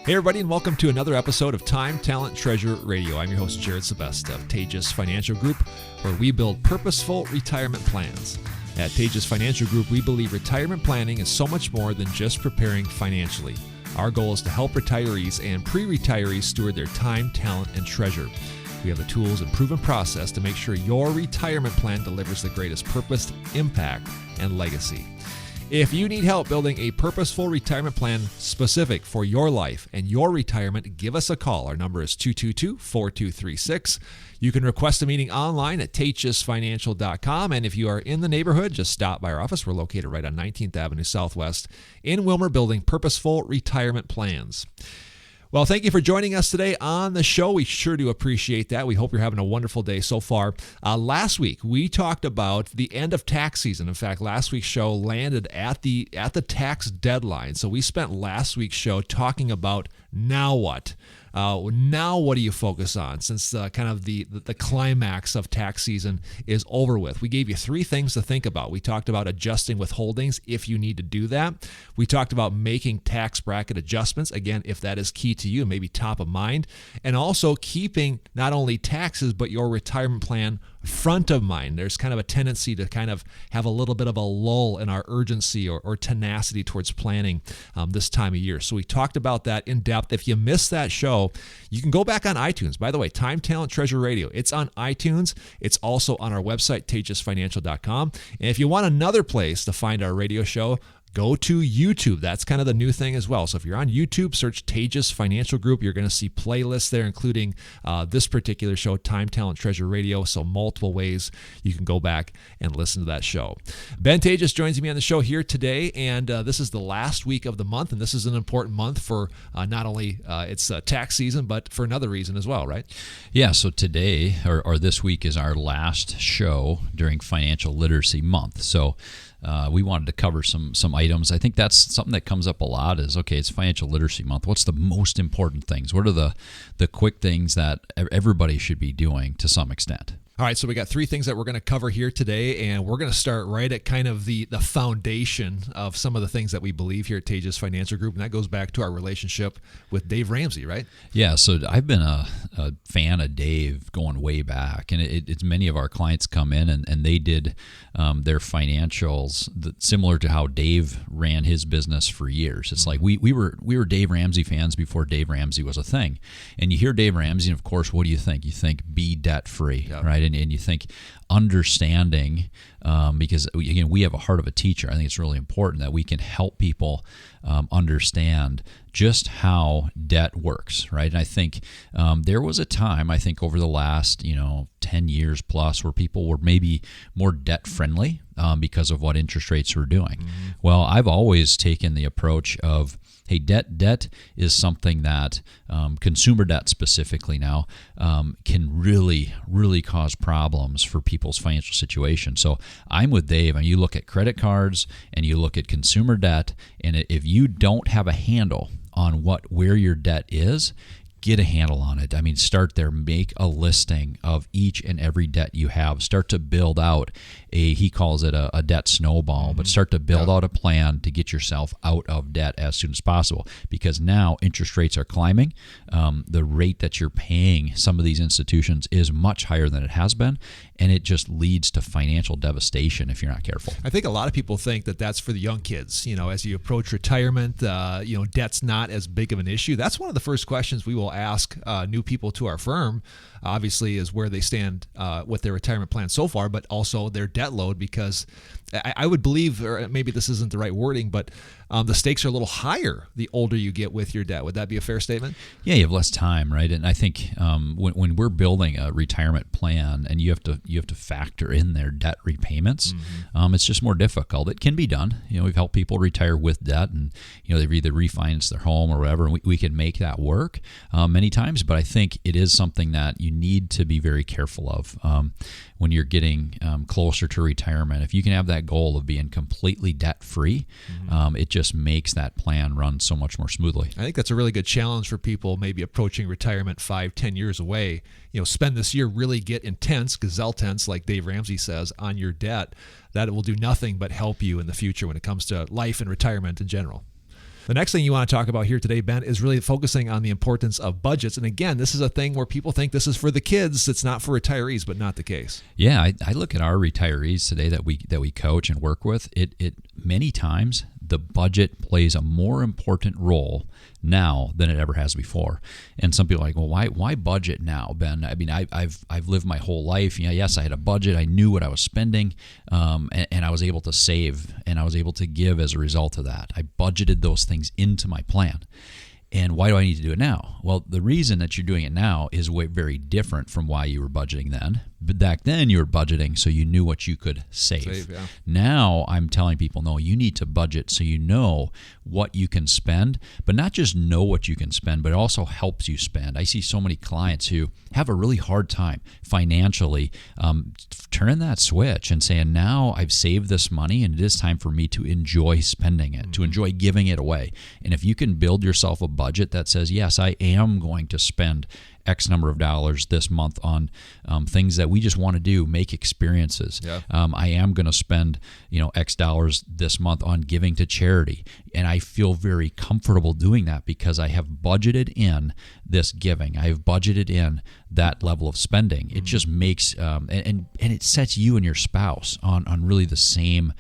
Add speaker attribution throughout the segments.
Speaker 1: Hey everybody, and welcome to another episode of Time, Talent, Treasure Radio. I'm your host, Jared Sebesta of Taatjes Financial Group, where we build purposeful retirement plans. At Taatjes Financial Group, we believe retirement planning is so much more than just preparing financially. Our goal is to help retirees and pre-retirees steward their time, talent, and treasure. We have the tools and proven process to make sure your retirement plan delivers the greatest purpose, impact, and legacy. If you need help building a purposeful retirement plan specific for your life and your retirement, give us a call. Our number is 222-4236. You can request a meeting online at taatjesfinancial.com. And if you are in the neighborhood, just stop by our office. We're located right on 19th Avenue Southwest in Wilmer, building purposeful retirement plans. Well, thank you for joining us today on the show. We sure do appreciate that. We hope you're having a wonderful day so far. Last week, we talked about the end of tax season. In fact, last week's show landed at the tax deadline. So we spent last week's show talking about now what? Now what do you focus on since kind of the climax of tax season is over with? We gave you three things to think about. We talked about adjusting withholdings if you need to do that. We talked about making tax bracket adjustments, again, if that is key to you, maybe top of mind, and also keeping not only taxes but your retirement plan front of mind. There's kind of a tendency to kind of have a little bit of a lull in our urgency or tenacity towards planning this time of year. So we talked about that in depth. If you missed that show, you can go back on iTunes. By the way, Time, Talent, Treasure Radio. It's on iTunes. It's also on our website, taatjesfinancial.com. And if you want another place to find our radio show, go to YouTube. That's kind of the new thing as well. So if you're on YouTube, search Taatjes Financial Group. You're going to see playlists there, including this particular show, Time, Talent, Treasure Radio. So multiple ways you can go back and listen to that show. Ben Taatjes joins me on the show here today, and this is the last week of the month, and this is an important month for not only it's tax season, but for another reason as well, right?
Speaker 2: Yeah, so today, or this week, is our last show during Financial Literacy Month. So we wanted to cover some items. I think that's something that comes up a lot is, okay, it's Financial Literacy Month. What's the most important things? What are the quick things that everybody should be doing to some extent?
Speaker 1: All right, so we got three things that we're going to cover here today, and we're going to start right at kind of the foundation of some of the things that we believe here at Taatjes Financial Group, and that goes back to our relationship with Dave Ramsey, right?
Speaker 2: Yeah, so I've been a fan of Dave going way back, and it's many of our clients come in, and they did their financials similar to how Dave ran his business for years. It's like we were Dave Ramsey fans before Dave Ramsey was a thing, and you hear Dave Ramsey, and of course, what do you think? You think be debt-free, yep. Right? And you think understanding, because again, we have a heart of a teacher. I think it's really important that we can help people understand just how debt works, right? And I think there was a time, I think over the last 10 years plus, where people were maybe more debt friendly because of what interest rates were doing. Mm-hmm. Well, I've always taken the approach of, hey, debt is something that consumer debt specifically now can really, really cause problems for people's financial situation. So I'm with Dave, and you look at credit cards and you look at consumer debt, and if you don't have a handle on where your debt is, get a handle on it. I mean, start there. Make a listing of each and every debt you have. Start to build out he calls it a debt snowball, but start to build out a plan to get yourself out of debt as soon as possible. Because now interest rates are climbing. The rate that you're paying some of these institutions is much higher than it has been, and it just leads to financial devastation if you're not careful.
Speaker 1: I think a lot of people think that that's for the young kids. As you approach retirement, debt's not as big of an issue. That's one of the first questions we will ask new people to our firm, obviously, is where they stand with their retirement plan so far, but also their debt load, because I would believe, or maybe this isn't the right wording, but the stakes are a little higher the older you get with your debt. Would that be a fair statement?
Speaker 2: Yeah, you have less time, right? And I think when we're building a retirement plan, and you have to factor in their debt repayments, it's just more difficult. It can be done. We've helped people retire with debt, and they've either refinanced their home or whatever, and we can make that work many times. But I think it is something that you need to be very careful of when you're getting closer to retirement. If you can have that goal of being completely debt-free, it just makes that plan run so much more smoothly.
Speaker 1: I think that's a really good challenge for people maybe approaching retirement 5-10 years away. Spend this year, really get intense, gazelle tense, like Dave Ramsey says, on your debt. That it will do nothing but help you in the future when it comes to life and retirement in general. The next thing you want to talk about here today, Ben, is really focusing on the importance of budgets. And again, this is a thing where people think this is for the kids. It's not for retirees, but not the case.
Speaker 2: Yeah, I look at our retirees today that we coach and work with. It many times the budget plays a more important role now than it ever has before. And some people are like, well, why budget now, Ben? I mean, I've lived my whole life. Yes, I had a budget. I knew what I was spending, and I was able to save, and I was able to give as a result of that. I budgeted those things into my plan. And why do I need to do it now? Well, the reason that you're doing it now is very different from why you were budgeting then. But back then you were budgeting so you knew what you could save.
Speaker 1: Yeah.
Speaker 2: Now I'm telling people, no, you need to budget so you know what you can spend, but not just know what you can spend, but it also helps you spend. I see so many clients who have a really hard time financially turning that switch and saying, now I've saved this money and it is time for me to enjoy spending it, to enjoy giving it away. And if you can build yourself a budget that says, yes, I am going to spend X number of dollars this month on things that we just want to do, make experiences.
Speaker 1: Yeah.
Speaker 2: I am going to spend X dollars this month on giving to charity, and I feel very comfortable doing that because I have budgeted in this giving. I have budgeted in that level of spending. It just makes and it sets you and your spouse on really the same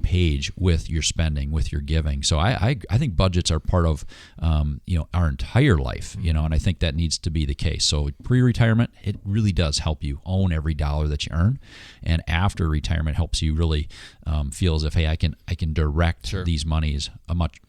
Speaker 2: page with your spending, with your giving. So I think budgets are part of our entire life, and I think that needs to be the case. So pre-retirement, it really does help you own every dollar that you earn, and after retirement helps you really feel as if, hey, I can direct these monies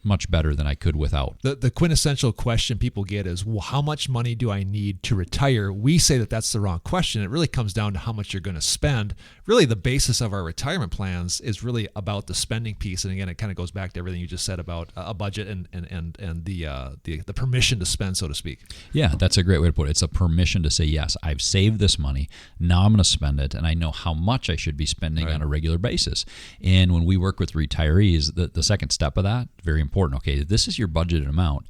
Speaker 2: much better than I could without.
Speaker 1: The quintessential question people get is, well, how much money do I need to retire? We say that that's the wrong question. It really comes down to how much you're going to spend. Really, the basis of our retirement plans is really about the spending piece. And again, it kind of goes back to everything you just said about a budget and the permission to spend, so to speak.
Speaker 2: Yeah, that's a great way to put it. It's a permission to say, yes, I've saved this money. Now I'm going to spend it, and I know how much I should be spending on a regular basis. And when we work with retirees, the second step of that, very important. Okay, this is your budgeted amount.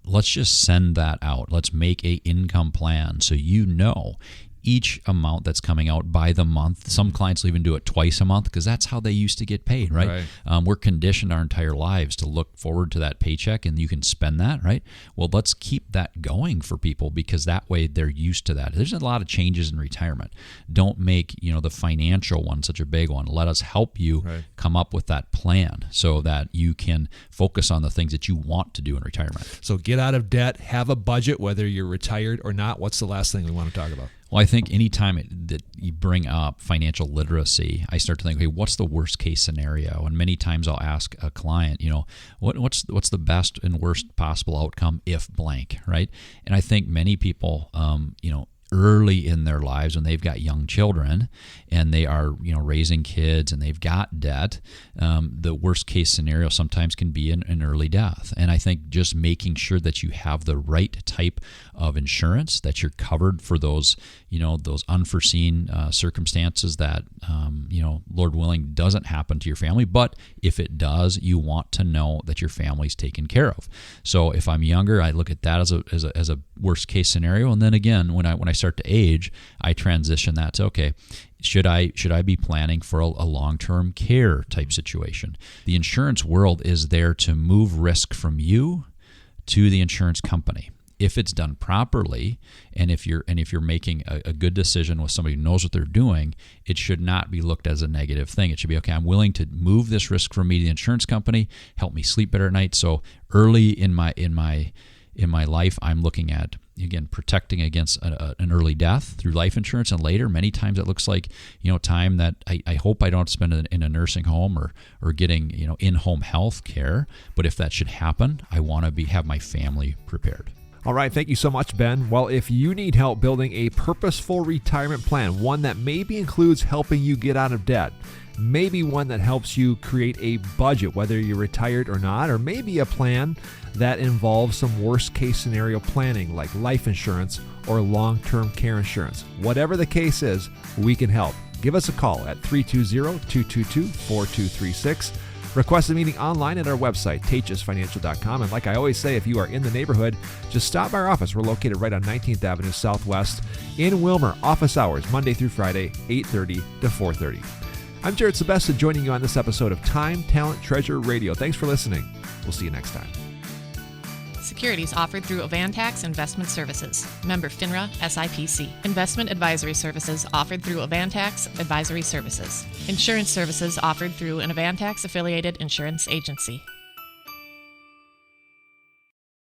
Speaker 2: Let's just send that out. Let's make a income plan so you know each amount that's coming out by the month. Some clients will even do it twice a month because that's how they used to get paid, right? We're conditioned our entire lives to look forward to that paycheck, and you can spend that, right? Well, let's keep that going for people because that way they're used to that. There's a lot of changes in retirement. Don't make the financial one such a big one. Let us help you come up with that plan so that you can focus on the things that you want to do in retirement.
Speaker 1: So get out of debt, have a budget, whether you're retired or not. What's the last thing we want to talk about?
Speaker 2: Well, I think anytime that you bring up financial literacy, I start to think, okay, what's the worst case scenario? And many times I'll ask a client, what's the best and worst possible outcome if blank, right? And I think many people, early in their lives when they've got young children and they are raising kids and they've got debt, the worst case scenario sometimes can be an early death. And I think just making sure that you have the right type of insurance, that you're covered for those unforeseen circumstances that Lord willing doesn't happen to your family, but if it does, you want to know that your family's taken care of. So if I'm younger, I look at that as a worst case scenario, and then again when I start to age, I transition that to, okay, should I be planning for a long-term care type situation? The insurance world is there to move risk from you to the insurance company. If it's done properly, and if you're making a good decision with somebody who knows what they're doing, it should not be looked as a negative thing. It should be, okay, I'm willing to move this risk from me to the insurance company, help me sleep better at night. So early in my life, I'm looking at, again, protecting against an early death through life insurance, and later, many times it looks like time that I hope I don't spend in a nursing home or getting in-home health care. But if that should happen, I want to have my family prepared.
Speaker 1: All right, thank you so much, Ben. Well, if you need help building a purposeful retirement plan, one that maybe includes helping you get out of debt, maybe one that helps you create a budget, whether you're retired or not, or maybe a plan that involves some worst case scenario planning like life insurance or long-term care insurance. Whatever the case is, we can help. Give us a call at 320-222-4236. Request a meeting online at our website, taatjesfinancial.com. And like I always say, if you are in the neighborhood, just stop by our office. We're located right on 19th Avenue Southwest in Wilmer. Office hours, Monday through Friday, 8:30 to 4:30. I'm Jared Sebesta, joining you on this episode of Time, Talent, Treasure Radio. Thanks for listening. We'll see you next time.
Speaker 3: Securities offered through Avantax Investment Services. Member FINRA SIPC. Investment advisory services offered through Avantax Advisory Services. Insurance services offered through an Avantax affiliated insurance agency.